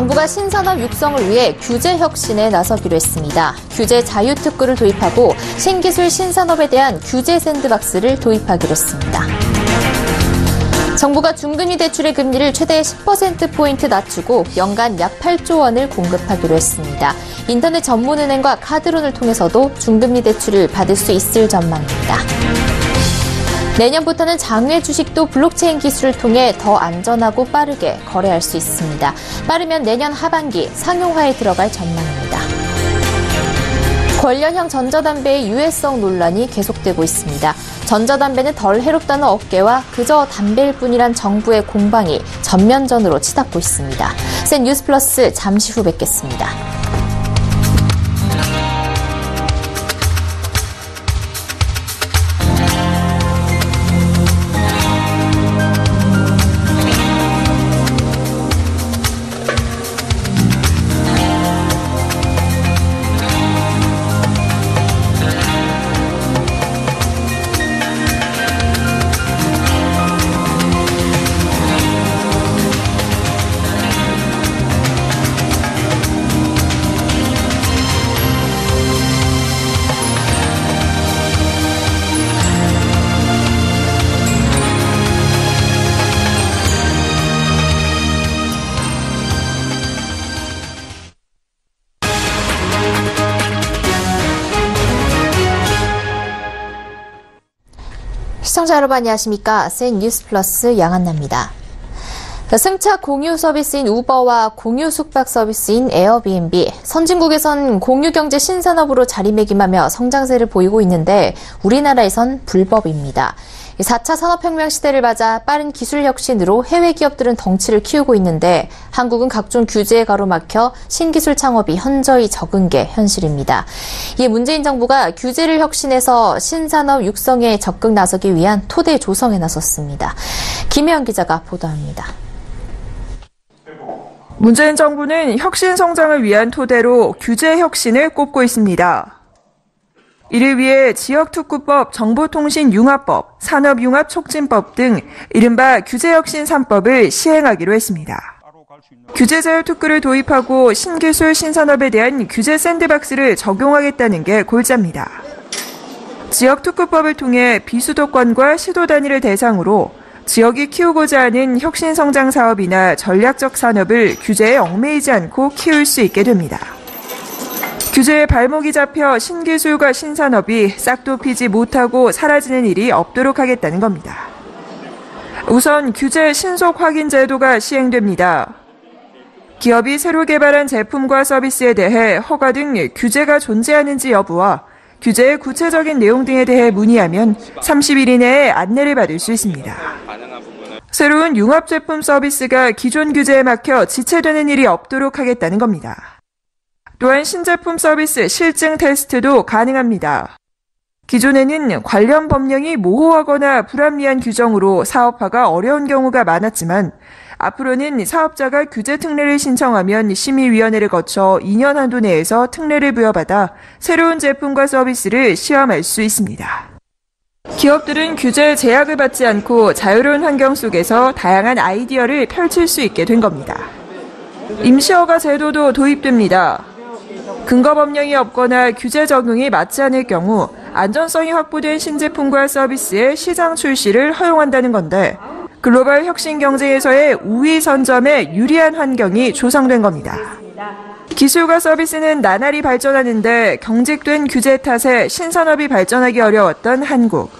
정부가 신산업 육성을 위해 규제 혁신에 나서기로 했습니다. 규제 자유특구를 도입하고 신기술 신산업에 대한 규제 샌드박스를 도입하기로 했습니다. 정부가 중금리 대출의 금리를 최대 10%포인트 낮추고 연간 약 8조 원을 공급하기로 했습니다. 인터넷 전문은행과 카드론을 통해서도 중금리 대출을 받을 수 있을 전망입니다. 내년부터는 장외 주식도 블록체인 기술을 통해 더 안전하고 빠르게 거래할 수 있습니다. 빠르면 내년 하반기 상용화에 들어갈 전망입니다. 관련형 전자담배의 유해성 논란이 계속되고 있습니다. 전자담배는 덜 해롭다는 업계와 그저 담배일 뿐이란 정부의 공방이 전면전으로 치닫고 있습니다. 센 뉴스 플러스 잠시 후 뵙겠습니다. 시청자 여러분 안녕하십니까? 센 뉴스 플러스 양한나입니다. 승차 공유 서비스인 우버와 공유 숙박 서비스인 에어비앤비, 선진국에선 공유 경제 신산업으로 자리매김하며 성장세를 보이고 있는데 우리나라에선 불법입니다. 4차 산업혁명 시대를 맞아 빠른 기술 혁신으로 해외 기업들은 덩치를 키우고 있는데 한국은 각종 규제에 가로막혀 신기술 창업이 현저히 적은 게 현실입니다. 이에 문재인 정부가 규제를 혁신해서 신산업 육성에 적극 나서기 위한 토대 조성에 나섰습니다. 김혜영 기자가 보도합니다. 문재인 정부는 혁신 성장을 위한 토대로 규제 혁신을 꼽고 있습니다. 이를 위해 지역특구법, 정보통신융합법, 산업융합촉진법 등 이른바 규제혁신 3법을 시행하기로 했습니다. 규제자유특구를 도입하고 신기술 신산업에 대한 규제 샌드박스를 적용하겠다는 게 골자입니다. 지역특구법을 통해 비수도권과 시도 단위를 대상으로 지역이 키우고자 하는 혁신성장 사업이나 전략적 산업을 규제에 얽매이지 않고 키울 수 있게 됩니다. 규제에 발목이 잡혀 신기술과 신산업이 싹도 피지 못하고 사라지는 일이 없도록 하겠다는 겁니다. 우선 규제 신속 확인 제도가 시행됩니다. 기업이 새로 개발한 제품과 서비스에 대해 허가 등 규제가 존재하는지 여부와 규제의 구체적인 내용 등에 대해 문의하면 30일 이내에 안내를 받을 수 있습니다. 새로운 융합제품 서비스가 기존 규제에 막혀 지체되는 일이 없도록 하겠다는 겁니다. 또한 신제품 서비스 실증 테스트도 가능합니다. 기존에는 관련 법령이 모호하거나 불합리한 규정으로 사업화가 어려운 경우가 많았지만 앞으로는 사업자가 규제 특례를 신청하면 심의위원회를 거쳐 2년 한도 내에서 특례를 부여받아 새로운 제품과 서비스를 시험할 수 있습니다. 기업들은 규제 제약을 받지 않고 자유로운 환경 속에서 다양한 아이디어를 펼칠 수 있게 된 겁니다. 임시허가 제도도 도입됩니다. 근거 법령이 없거나 규제 적용이 맞지 않을 경우 안전성이 확보된 신제품과 서비스의 시장 출시를 허용한다는 건데 글로벌 혁신 경제에서의 우위 선점에 유리한 환경이 조성된 겁니다. 기술과 서비스는 나날이 발전하는데 경직된 규제 탓에 신산업이 발전하기 어려웠던 한국.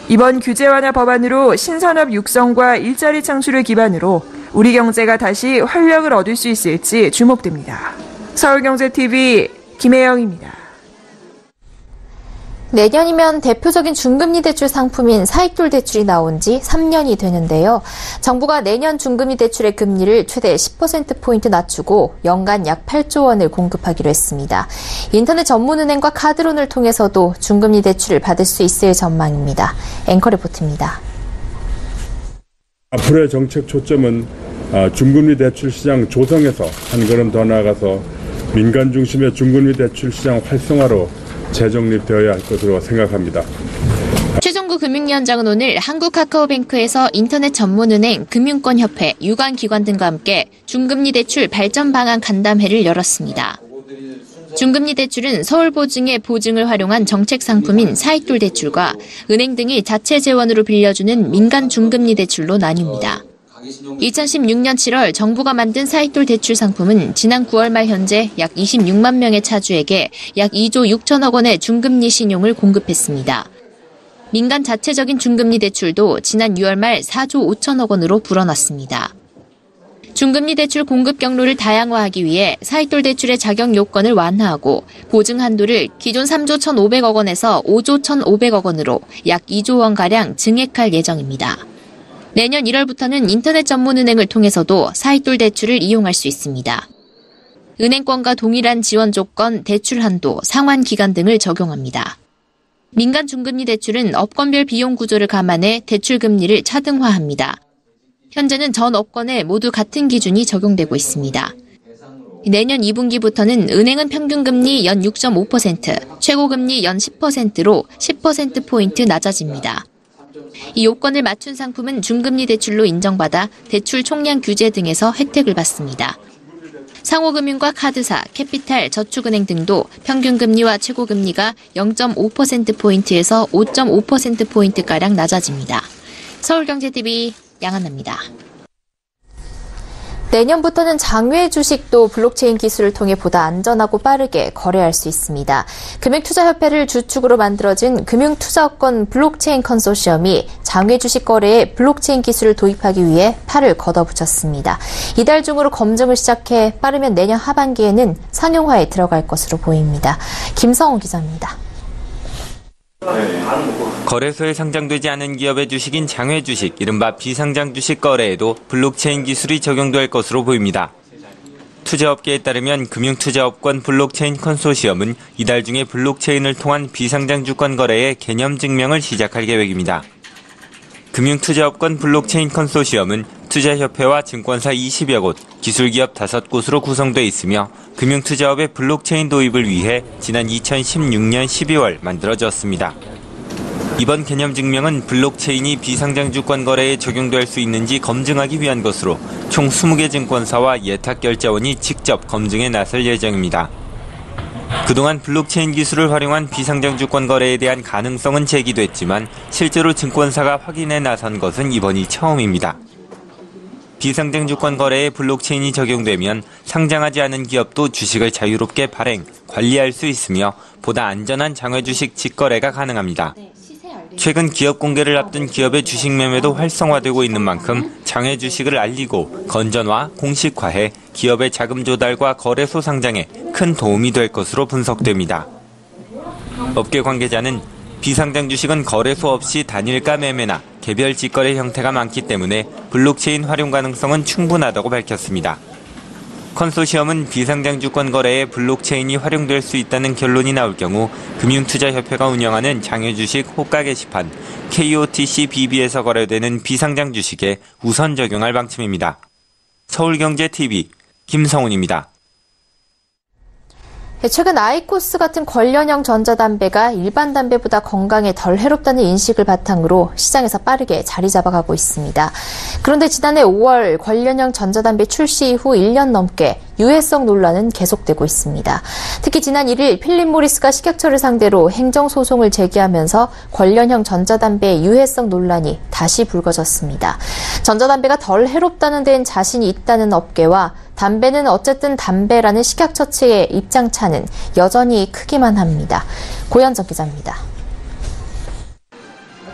이번 규제 완화 법안으로 신산업 육성과 일자리 창출을 기반으로 우리 경제가 다시 활력을 얻을 수 있을지 주목됩니다. 서울경제TV 김혜영입니다. 내년이면 대표적인 중금리 대출 상품인 사익돌 대출이 나온 지 3년이 되는데요. 정부가 내년 중금리 대출의 금리를 최대 10%포인트 낮추고 연간 약 8조 원을 공급하기로 했습니다. 인터넷 전문은행과 카드론을 통해서도 중금리 대출을 받을 수 있을 전망입니다. 앵커 리포트입니다. 앞으로의 정책 초점은 중금리 대출 시장 조성에서 한 걸음 더 나아가서 민간 중심의 중금리 대출 시장 활성화로 재정립되어야 할 것으로 생각합니다. 최종구 금융위원장은 오늘 한국카카오뱅크에서 인터넷 전문은행, 금융권협회, 유관기관 등과 함께 중금리 대출 발전 방안 간담회를 열었습니다. 중금리 대출은 서울보증의 보증을 활용한 정책 상품인 사익돌 대출과 은행 등이 자체 재원으로 빌려주는 민간 중금리 대출로 나뉩니다. 2016년 7월 정부가 만든 사익돌 대출 상품은 지난 9월 말 현재 약 26만 명의 차주에게 약 2조 6천억 원의 중금리 신용을 공급했습니다. 민간 자체적인 중금리 대출도 지난 6월 말 4조 5천억 원으로 불어났습니다. 중금리 대출 공급 경로를 다양화하기 위해 사익돌 대출의 자격 요건을 완화하고 보증 한도를 기존 3조 1,500억 원에서 5조 1,500억 원으로 약 2조 원가량 증액할 예정입니다. 내년 1월부터는 인터넷 전문은행을 통해서도 사익돌 대출을 이용할 수 있습니다. 은행권과 동일한 지원 조건, 대출 한도, 상환 기간 등을 적용합니다. 민간 중금리 대출은 업권별 비용 구조를 감안해 대출 금리를 차등화합니다. 현재는 전 업권에 모두 같은 기준이 적용되고 있습니다. 내년 2분기부터는 은행은 평균금리 연 6.5%, 최고금리 연 10%로 10%포인트 낮아집니다. 이 요건을 맞춘 상품은 중금리 대출로 인정받아 대출 총량 규제 등에서 혜택을 받습니다. 상호금융과 카드사, 캐피탈, 저축은행 등도 평균금리와 최고금리가 0.5%포인트에서 5.5%포인트가량 낮아집니다. 서울경제TV 양한나입니다. 내년부터는 장외 주식도 블록체인 기술을 통해 보다 안전하고 빠르게 거래할 수 있습니다. 금융투자협회를 주축으로 만들어진 금융투자업권 블록체인 컨소시엄이 장외 주식 거래에 블록체인 기술을 도입하기 위해 팔을 걷어붙였습니다. 이달 중으로 검증을 시작해 빠르면 내년 하반기에는 상용화에 들어갈 것으로 보입니다. 김성호 기자입니다. 거래소에 상장되지 않은 기업의 주식인 장외 주식, 이른바 비상장 주식 거래에도 블록체인 기술이 적용될 것으로 보입니다. 투자업계에 따르면 금융투자업권 블록체인 컨소시엄은 이달 중에 블록체인을 통한 비상장 주권 거래의 개념 증명을 시작할 계획입니다. 금융투자업권 블록체인 컨소시엄은 투자협회와 증권사 20여 곳, 기술기업 5곳으로 구성돼 있으며 금융투자업의 블록체인 도입을 위해 지난 2016년 12월 만들어졌습니다. 이번 개념 증명은 블록체인이 비상장 주권 거래에 적용될 수 있는지 검증하기 위한 것으로 총 20개 증권사와 예탁결제원이 직접 검증에 나설 예정입니다. 그동안 블록체인 기술을 활용한 비상장 주권 거래에 대한 가능성은 제기됐지만 실제로 증권사가 확인에 나선 것은 이번이 처음입니다. 비상장 주권 거래에 블록체인이 적용되면 상장하지 않은 기업도 주식을 자유롭게 발행, 관리할 수 있으며 보다 안전한 장외 주식 직거래가 가능합니다. 최근 기업 공개를 앞둔 기업의 주식 매매도 활성화되고 있는 만큼 장외 주식을 알리고 건전화, 공식화해 기업의 자금 조달과 거래소 상장에 큰 도움이 될 것으로 분석됩니다. 업계 관계자는 비상장 주식은 거래소 없이 단일가 매매나 개별 직거래 형태가 많기 때문에 블록체인 활용 가능성은 충분하다고 밝혔습니다. 컨소시엄은 비상장 주권 거래에 블록체인이 활용될 수 있다는 결론이 나올 경우 금융투자협회가 운영하는 장외주식 호가 게시판 KOTC BB에서 거래되는 비상장 주식에 우선 적용할 방침입니다. 서울경제TV 김성훈입니다. 최근 아이코스 같은 관련형 전자담배가 일반 담배보다 건강에 덜 해롭다는 인식을 바탕으로 시장에서 빠르게 자리 잡아가고 있습니다. 그런데 지난해 5월 관련형 전자담배 출시 이후 1년 넘게 유해성 논란은 계속되고 있습니다. 특히 지난 1일 필립 모리스가 식약처를 상대로 행정소송을 제기하면서 관련형 전자담배의 유해성 논란이 다시 불거졌습니다. 전자담배가 덜 해롭다는 데는 자신이 있다는 업계와 담배는 어쨌든 담배라는 식약처 측의 입장 차는 여전히 크기만 합니다. 고현정 기자입니다.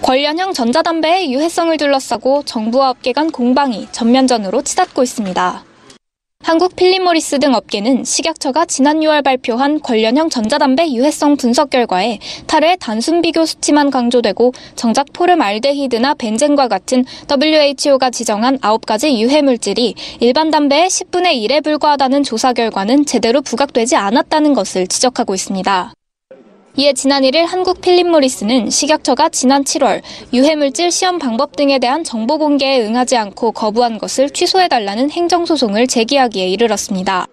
관련형 전자담배의 유해성을 둘러싸고 정부와 업계 간 공방이 전면전으로 치닫고 있습니다. 한국 필립 모리스 등 업계는 식약처가 지난 6월 발표한 관련형 전자담배 유해성 분석 결과에 탈의 단순 비교 수치만 강조되고 정작 포름알데히드나 벤젠과 같은 WHO가 지정한 9가지 유해 물질이 일반 담배의 10분의 1에 불과하다는 조사 결과는 제대로 부각되지 않았다는 것을 지적하고 있습니다. 이에 지난 1일 한국 필립 모리스는 식약처가 지난 7월 유해물질 시험 방법 등에 대한 정보 공개에 응하지 않고 거부한 것을 취소해달라는 행정소송을 제기하기에 이르렀습니다.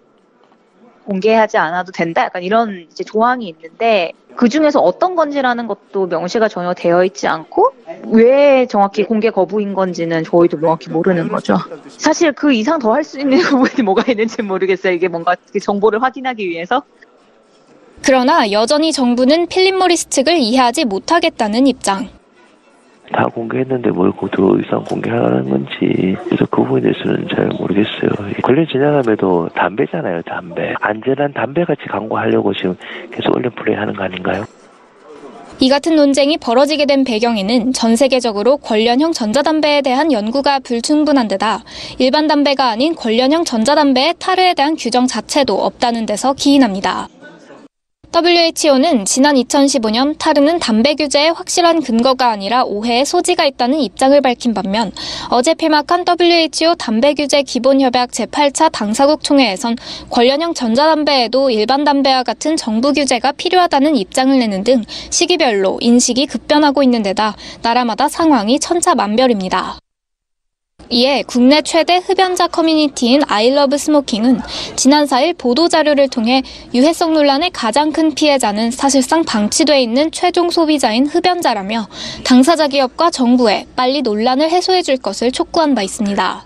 공개하지 않아도 된다. 약간 이런 이제 조항이 있는데 그 중에서 어떤 건지라는 것도 명시가 전혀 되어 있지 않고 왜 정확히 공개 거부인 건지는 저희도 명확히 모르는 거죠. 사실 그 이상 더 할 수 있는 부분이 뭐가 있는지 모르겠어요. 이게 뭔가 정보를 확인하기 위해서. 그러나 여전히 정부는 필립 모리스 측을 이해하지 못하겠다는 입장. 다 공개했는데 뭘 더 이상 공개하는 건지 그래서 그 부분에 대해서는 잘 모르겠어요. 관련 진단함에도 담배잖아요. 담배. 안전한 담배같이 광고하려고 지금 계속 언론 플레이하는 거 아닌가요? 이 같은 논쟁이 벌어지게 된 배경에는 전 세계적으로 관련형 전자담배에 대한 연구가 불충분한 데다 일반 담배가 아닌 관련형 전자담배의 타르에 대한 규정 자체도 없다는 데서 기인합니다. WHO는 지난 2015년 타르는 담배 규제에 확실한 근거가 아니라 오해의 소지가 있다는 입장을 밝힌 반면 어제 폐막한 WHO 담배 규제 기본협약 제8차 당사국 총회에선 관련형 전자담배에도 일반 담배와 같은 정부 규제가 필요하다는 입장을 내는 등 시기별로 인식이 급변하고 있는 데다 나라마다 상황이 천차만별입니다. 이에 국내 최대 흡연자 커뮤니티인 I Love Smoking은 지난 4일 보도자료를 통해 유해성 논란의 가장 큰 피해자는 사실상 방치돼 있는 최종 소비자인 흡연자라며 당사자 기업과 정부에 빨리 논란을 해소해 줄 것을 촉구한 바 있습니다.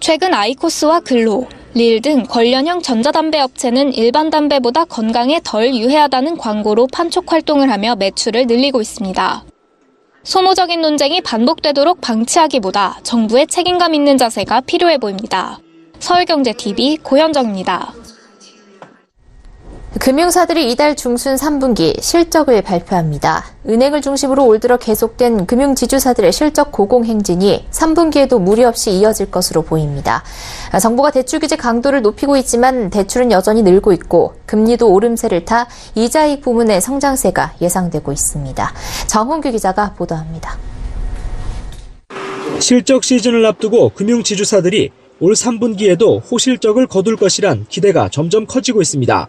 최근 아이코스와 글로, 릴 등 관련형 전자담배 업체는 일반 담배보다 건강에 덜 유해하다는 광고로 판촉 활동을 하며 매출을 늘리고 있습니다. 소모적인 논쟁이 반복되도록 방치하기보다 정부의 책임감 있는 자세가 필요해 보입니다. 서울경제TV 고현정입니다. 금융사들이 이달 중순 3분기 실적을 발표합니다. 은행을 중심으로 올 들어 계속된 금융지주사들의 실적 고공행진이 3분기에도 무리 없이 이어질 것으로 보입니다. 정부가 대출 규제 강도를 높이고 있지만 대출은 여전히 늘고 있고 금리도 오름세를 타 이자이익 부문의 성장세가 예상되고 있습니다. 정훈규 기자가 보도합니다. 실적 시즌을 앞두고 금융지주사들이 올 3분기에도 호실적을 거둘 것이란 기대가 점점 커지고 있습니다.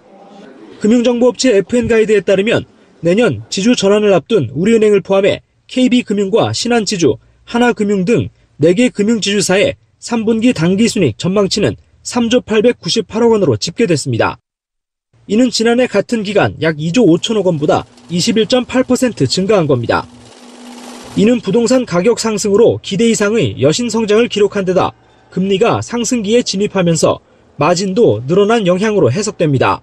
금융정보업체 FN가이드에 따르면 내년 지주 전환을 앞둔 우리은행을 포함해 KB금융과 신한지주, 하나금융 등 4개 금융지주사의 3분기 당기순이익 전망치는 3조 898억 원으로 집계됐습니다. 이는 지난해 같은 기간 약 2조 5천억 원보다 21.8% 증가한 겁니다. 이는 부동산 가격 상승으로 기대 이상의 여신 성장을 기록한 데다 금리가 상승기에 진입하면서 마진도 늘어난 영향으로 해석됩니다.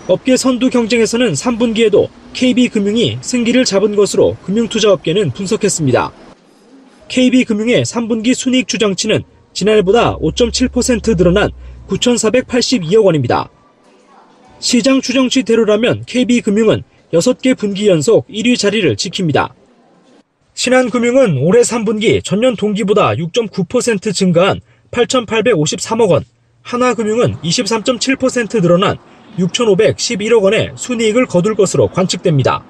업계 선두 경쟁에서는 3분기에도 KB금융이 승기를 잡은 것으로 금융투자업계는 분석했습니다. KB금융의 3분기 순이익 추정치는 지난해보다 5.7% 늘어난 9,482억 원입니다. 시장 추정치대로라면 KB금융은 6개 분기 연속 1위 자리를 지킵니다. 신한금융은 올해 3분기 전년 동기보다 6.9% 증가한 8,853억 원, 하나금융은 23.7% 늘어난 6,511억 원의 순이익을 거둘 것으로 관측됩니다.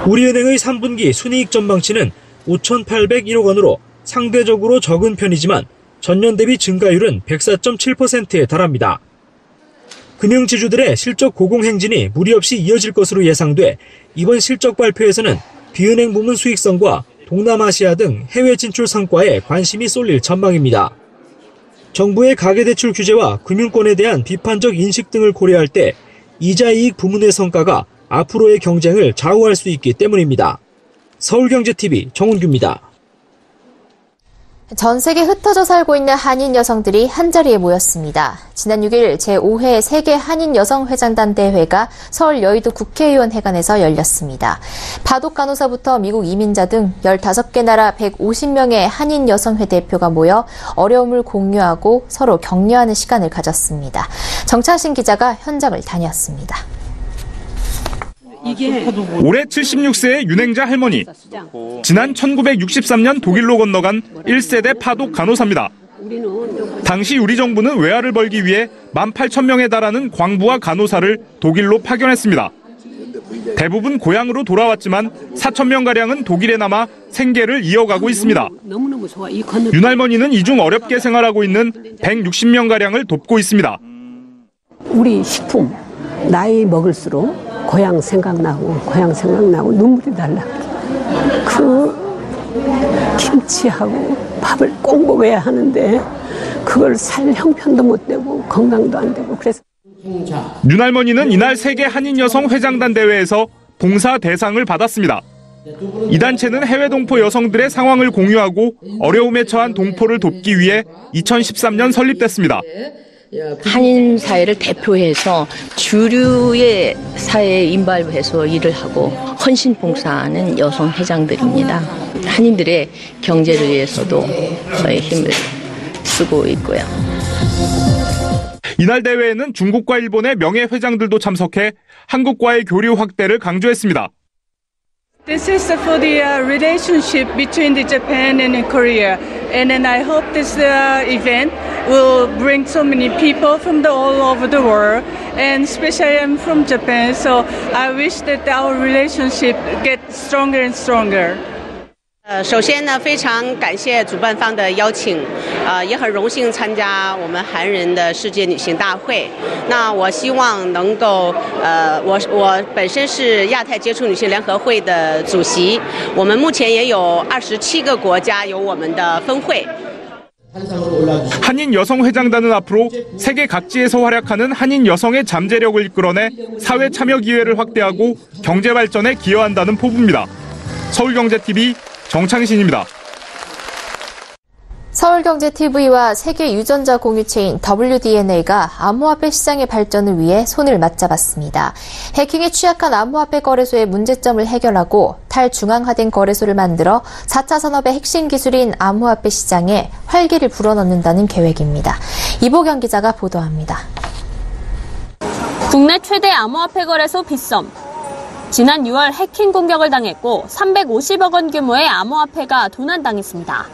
우리은행의 3분기 순이익 전망치는 5,801억 원으로 상대적으로 적은 편이지만 전년 대비 증가율은 104.7%에 달합니다. 금융지주들의 실적 고공행진이 무리 없이 이어질 것으로 예상돼 이번 실적 발표에서는 비은행 부문 수익성과 동남아시아 등 해외 진출 성과에 관심이 쏠릴 전망입니다. 정부의 가계대출 규제와 금융권에 대한 비판적 인식 등을 고려할 때 이자이익 부문의 성과가 앞으로의 경쟁을 좌우할 수 있기 때문입니다. 서울경제TV 정훈규입니다. 전 세계 흩어져 살고 있는 한인 여성들이 한자리에 모였습니다. 지난 6일 제5회 세계 한인 여성회장단 대회가 서울 여의도 국회의원 회관에서 열렸습니다. 바둑 간호사부터 미국 이민자 등 15개 나라 150명의 한인 여성회 대표가 모여 어려움을 공유하고 서로 격려하는 시간을 가졌습니다. 정창신 기자가 현장을 다녔습니다. 올해 76세의 윤행자 할머니. 지난 1963년 독일로 건너간 1세대 파독 간호사입니다. 당시 우리 정부는 외화를 벌기 위해 18,000명에 달하는 광부와 간호사를 독일로 파견했습니다. 대부분 고향으로 돌아왔지만 4,000명가량은 독일에 남아 생계를 이어가고 있습니다. 윤 할머니는 이 중 어렵게 생활하고 있는 160명가량을 돕고 있습니다. 우리 식품, 나이 먹을수록 고향 생각나고 눈물이 날라. 그 김치하고 밥을 꼭 먹어야 하는데 그걸 살 형편도 못 되고 건강도 안 되고 그래서. 윤 할머니는 이날 세계 한인 여성 회장단 대회에서 봉사 대상을 받았습니다. 이 단체는 해외 동포 여성들의 상황을 공유하고 어려움에 처한 동포를 돕기 위해 2013년 설립됐습니다. 한인 사회를 대표해서 주류의 사회에 인발해서 일을 하고 헌신 봉사하는 여성 회장들입니다. 한인들의 경제를 위해서도 저희 힘을 쓰고 있고요. 이날 대회에는 중국과 일본의 명예 회장들도 참석해 한국과의 교류 확대를 강조했습니다. This is for the relationship between the Japan and Korea, and then I hope this event will bring so many people from all over the world, and especially I'm from Japan, so I wish that our relationship gets stronger and stronger. 首先呢，非常感谢主办方的邀请，也很荣幸参加我们韩人的世界女性大会。那我希望能够，我本身是亚太接触女性联合会的主席，我们目前也有27个国家有我们的分会。 한인 여성 회장단은 앞으로 세계 각지에서 활약하는 한인 여성의 잠재력을 이끌어내 사회 참여 기회를 확대하고 경제 발전에 기여한다는 포부입니다. 서울경제TV 정창신입니다. 서울경제TV와 세계 유전자 공유체인 WDNA가 암호화폐 시장의 발전을 위해 손을 맞잡았습니다. 해킹에 취약한 암호화폐 거래소의 문제점을 해결하고 탈중앙화된 거래소를 만들어 4차 산업의 핵심 기술인 암호화폐 시장에 활기를 불어넣는다는 계획입니다. 이보경 기자가 보도합니다. 국내 최대 암호화폐 거래소 빗썸. 지난 6월 해킹 공격을 당했고 350억 원 규모의 암호화폐가 도난당했습니다.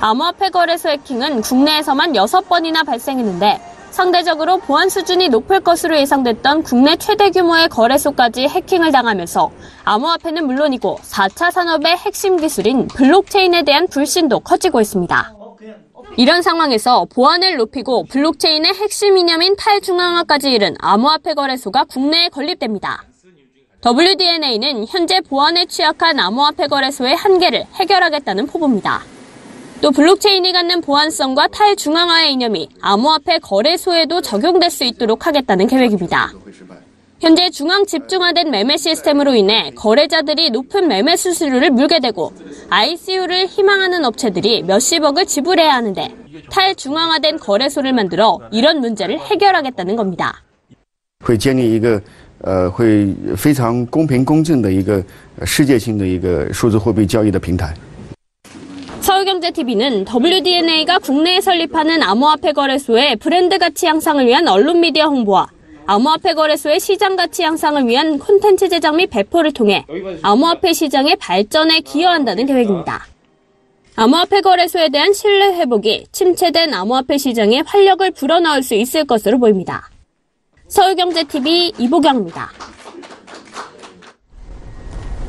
암호화폐 거래소 해킹은 국내에서만 6번이나 발생했는데 상대적으로 보안 수준이 높을 것으로 예상됐던 국내 최대 규모의 거래소까지 해킹을 당하면서 암호화폐는 물론이고 4차 산업의 핵심 기술인 블록체인에 대한 불신도 커지고 있습니다. 이런 상황에서 보안을 높이고 블록체인의 핵심 이념인 탈중앙화까지 이른 암호화폐 거래소가 국내에 건립됩니다. WDNA는 현재 보안에 취약한 암호화폐 거래소의 한계를 해결하겠다는 포부입니다. 또 블록체인이 갖는 보안성과 탈중앙화의 이념이 암호화폐 거래소에도 적용될 수 있도록 하겠다는 계획입니다. 현재 중앙 집중화된 매매 시스템으로 인해 거래자들이 높은 매매 수수료를 물게 되고 ICO를 희망하는 업체들이 몇십억을 지불해야 하는데 탈중앙화된 거래소를 만들어 이런 문제를 해결하겠다는 겁니다. 会非常公平公正的一个世界性的一个数字货币交易的平台。 서울경제TV는 WDNA가 국내에 설립하는 암호화폐 거래소의 브랜드 가치 향상을 위한 언론 미디어 홍보와 암호화폐 거래소의 시장 가치 향상을 위한 콘텐츠 제작 및 배포를 통해 암호화폐 시장의 발전에 기여한다는 계획입니다. 암호화폐 거래소에 대한 신뢰 회복이 침체된 암호화폐 시장에 활력을 불어넣을 수 있을 것으로 보입니다. 서울경제TV 이보경입니다.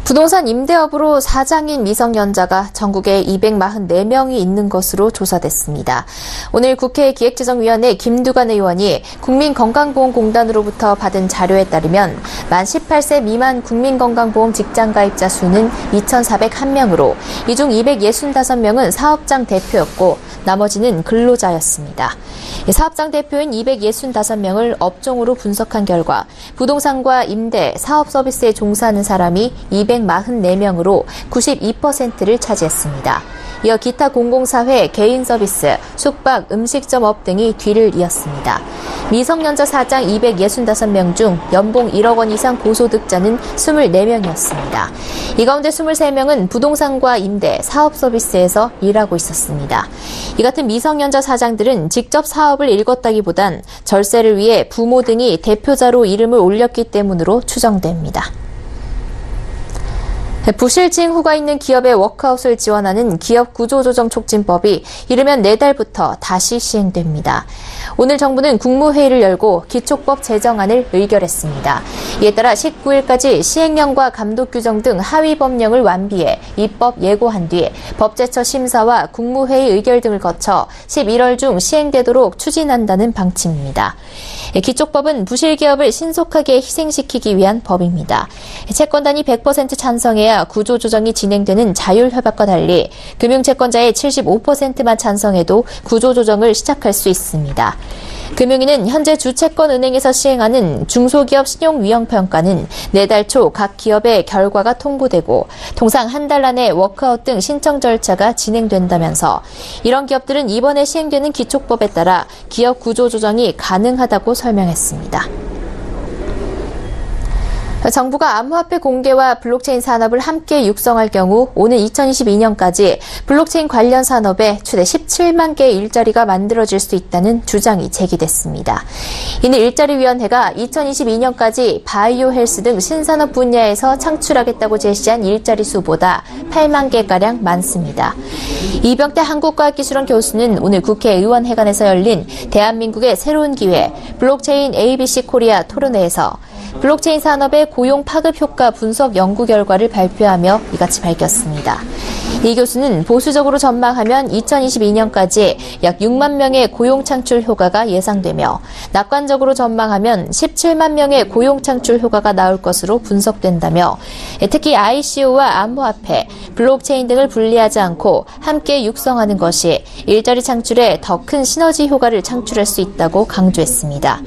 부동산 임대업으로 사장인 미성년자가 전국에 244명이 있는 것으로 조사됐습니다. 오늘 국회 기획재정위원회 김두관 의원이 국민건강보험공단으로부터 받은 자료에 따르면 만 18세 미만 국민건강보험 직장가입자 수는 2,401명으로 이 중 265명은 사업장 대표였고 나머지는 근로자였습니다. 사업장 대표인 265명을 업종으로 분석한 결과 부동산과 임대, 사업 서비스에 종사하는 사람이 244명으로 92%를 차지했습니다. 이어 기타 공공사회, 개인 서비스, 숙박, 음식점업 등이 뒤를 이었습니다. 미성년자 사장 265명 중 연봉 1억 원 이상 고소득자는 24명이었습니다. 이 가운데 23명은 부동산과 임대, 사업 서비스에서 일하고 있었습니다. 이 같은 미성년자 사장들은 직접 사업을 일궜다기보단 절세를 위해 부모 등이 대표자로 이름을 올렸기 때문으로 추정됩니다. 부실 징후가 있는 기업의 워크아웃을 지원하는 기업구조조정촉진법이 이르면 내달부터 다시 시행됩니다. 오늘 정부는 국무회의를 열고 기초법 제정안을 의결했습니다. 이에 따라 19일까지 시행령과 감독규정 등 하위 법령을 완비해 입법 예고한 뒤 법제처 심사와 국무회의 의결 등을 거쳐 11월 중 시행되도록 추진한다는 방침입니다. 기초법은 부실 기업을 신속하게 희생시키기 위한 법입니다. 채권단이 100% 찬성해야 분야 구조조정이 진행되는 자율협약과 달리 금융채권자의 75%만 찬성해도 구조조정을 시작할 수 있습니다. 금융위는 현재 주채권은행에서 시행하는 중소기업 신용위험평가는 내달 초 각 기업의 결과가 통보되고 통상 한 달 안에 워크아웃 등 신청 절차가 진행된다면서 이런 기업들은 이번에 시행되는 기초법에 따라 기업 구조조정이 가능하다고 설명했습니다. 정부가 암호화폐 공개와 블록체인 산업을 함께 육성할 경우 오는 2022년까지 블록체인 관련 산업에 최대 17만 개의 일자리가 만들어질 수 있다는 주장이 제기됐습니다. 이는 일자리위원회가 2022년까지 바이오 헬스 등 신산업 분야에서 창출하겠다고 제시한 일자리 수보다 8만 개가량 많습니다. 이병태 한국과학기술원 교수는 오늘 국회의원회관에서 열린 대한민국의 새로운 기회 블록체인 ABC 코리아 토론회에서 블록체인 산업의 고용 파급 효과 분석 연구 결과를 발표하며 이같이 밝혔습니다. 이 교수는 보수적으로 전망하면 2022년까지 약 6만 명의 고용 창출 효과가 예상되며 낙관적으로 전망하면 17만 명의 고용 창출 효과가 나올 것으로 분석된다며 특히 ICO와 암호화폐, 블록체인 등을 분리하지 않고 함께 육성하는 것이 일자리 창출에 더 큰 시너지 효과를 창출할 수 있다고 강조했습니다.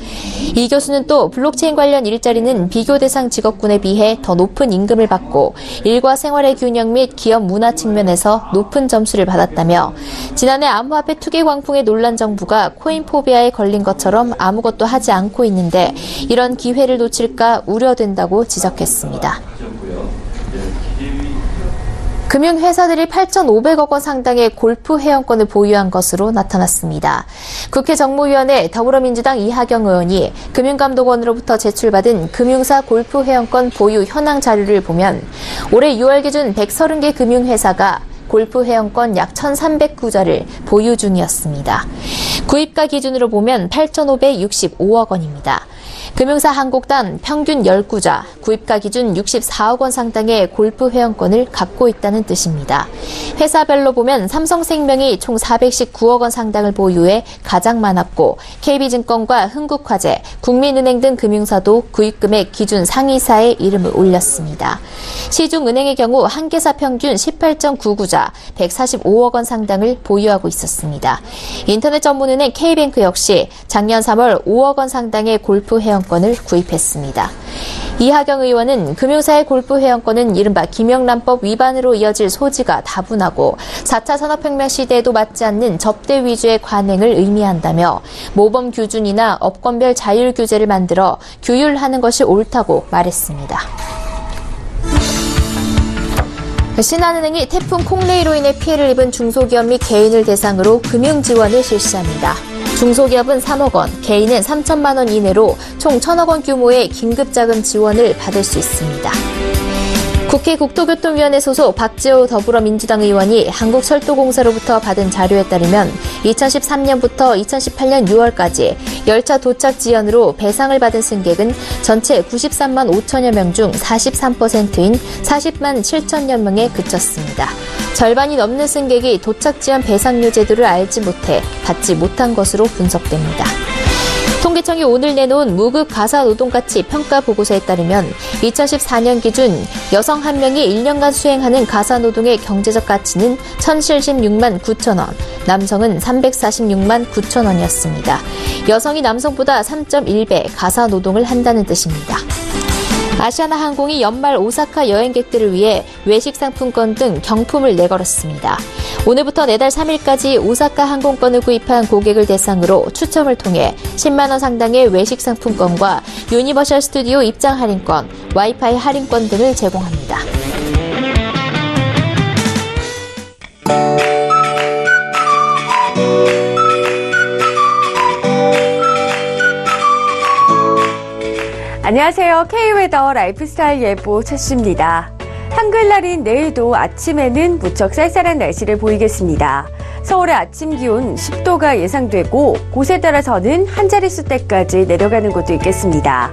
이 교수는 또 블록체인 관련 일자리는 비교 대상 직업군에 비해 더 높은 임금을 받고 일과 생활의 균형 및 기업 문화 측면에서 높은 점수를 받았다며 지난해 암호화폐 투기 광풍에 놀란 정부가 코인포비아에 걸린 것처럼 아무것도 하지 않고 있는데 이런 기회를 놓칠까 우려된다고 지적했습니다. 금융회사들이 8,500억 원 상당의 골프 회원권을 보유한 것으로 나타났습니다. 국회 정무위원회 더불어민주당 이하경 의원이 금융감독원으로부터 제출받은 금융사 골프 회원권 보유 현황 자료를 보면 올해 6월 기준 130개 금융회사가 골프 회원권 약 1,309자를 보유 중이었습니다. 구입가 기준으로 보면 8,565억 원입니다. 금융사 한국단 평균 19자, 구입가 기준 64억 원 상당의 골프 회원권을 갖고 있다는 뜻입니다. 회사별로 보면 삼성생명이 총 419억 원 상당을 보유해 가장 많았고 KB증권과 흥국화재, 국민은행 등 금융사도 구입금액 기준 상위사에 이름을 올렸습니다. 시중은행의 경우 한 개사 평균 18.99자, 145억 원 상당을 보유하고 있었습니다. 인터넷 전문은행 K뱅크 역시 작년 3월 5억 원 상당의 골프 회원권을 구입했습니다. 이하경 의원은 금융사의 골프 회원권은 이른바 김영란법 위반으로 이어질 소지가 다분하고 4차 산업혁명 시대에도 맞지 않는 접대 위주의 관행을 의미한다며 모범 규준이나 업권별 자율 규제를 만들어 규율하는 것이 옳다고 말했습니다. 신한은행이 태풍 콩레이로 인해 피해를 입은 중소기업 및 개인을 대상으로 금융 지원을 실시합니다. 중소기업은 3억 원, 개인은 3천만 원 이내로 총 1,000억 원 규모의 긴급자금 지원을 받을 수 있습니다. 국회 국토교통위원회 소속 박지호 더불어민주당 의원이 한국철도공사로부터 받은 자료에 따르면 2013년부터 2018년 6월까지 열차 도착 지연으로 배상을 받은 승객은 전체 93만 5천여 명 중 43%인 40만 7천여 명에 그쳤습니다. 절반이 넘는 승객이 도착 지연 배상료 제도를 알지 못해 받지 못한 것으로 분석됩니다. 통계청이 오늘 내놓은 무급 가사노동가치 평가 보고서에 따르면 2014년 기준 여성 1명이 1년간 수행하는 가사노동의 경제적 가치는 1,076만 9천 원, 남성은 346만 9천 원이었습니다. 여성이 남성보다 3.1배 가사노동을 한다는 뜻입니다. 아시아나항공이 연말 오사카 여행객들을 위해 외식 상품권 등 경품을 내걸었습니다. 오늘부터 내달 3일까지 오사카 항공권을 구입한 고객을 대상으로 추첨을 통해 10만 원 상당의 외식 상품권과 유니버셜 스튜디오 입장 할인권, 와이파이 할인권 등을 제공합니다. 안녕하세요. K웨더 라이프스타일 예보 최수입니다. 한글날인 내일도 아침에는 무척 쌀쌀한 날씨를 보이겠습니다. 서울의 아침 기온 10도가 예상되고 곳에 따라서는 한 자릿수대까지 내려가는 곳도 있겠습니다.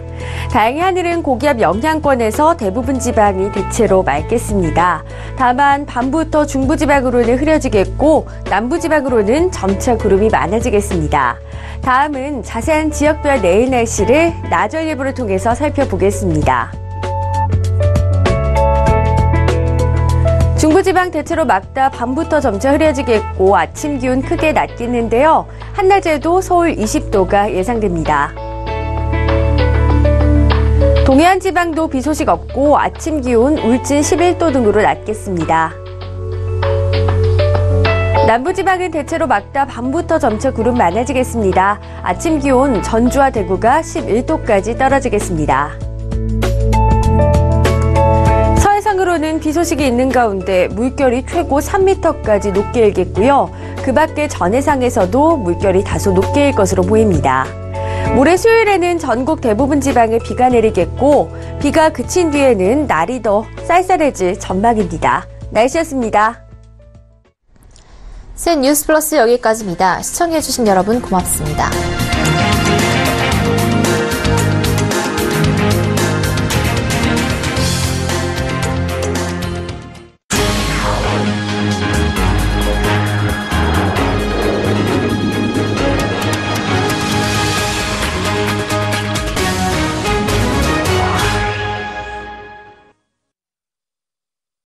다행히 하늘은 고기압 영향권에서 대부분 지방이 대체로 맑겠습니다. 다만 밤부터 중부지방으로는 흐려지겠고 남부지방으로는 점차 구름이 많아지겠습니다. 다음은 자세한 지역별 내일 날씨를 나절 예보를 통해서 살펴보겠습니다. 중부지방 대체로 막다 밤부터 점차 흐려지겠고 아침 기온 크게 낮겠는데요. 한낮에도 서울 20도가 예상됩니다. 동해안 지방도 비 소식 없고 아침 기온 울진 11도 등으로 낮겠습니다. 남부지방은 대체로 막다 밤부터 점차 구름 많아지겠습니다. 아침 기온 전주와 대구가 11도까지 떨어지겠습니다. 서해상으로는 비 소식이 있는 가운데 물결이 최고 3m까지 높게 일겠고요. 그 밖에 전해상에서도 물결이 다소 높게 일 것으로 보입니다. 모레 수요일에는 전국 대부분 지방에 비가 내리겠고 비가 그친 뒤에는 날이 더 쌀쌀해질 전망입니다. 날씨였습니다. 센 뉴스 플러스 여기까지입니다. 시청해주신 여러분 고맙습니다.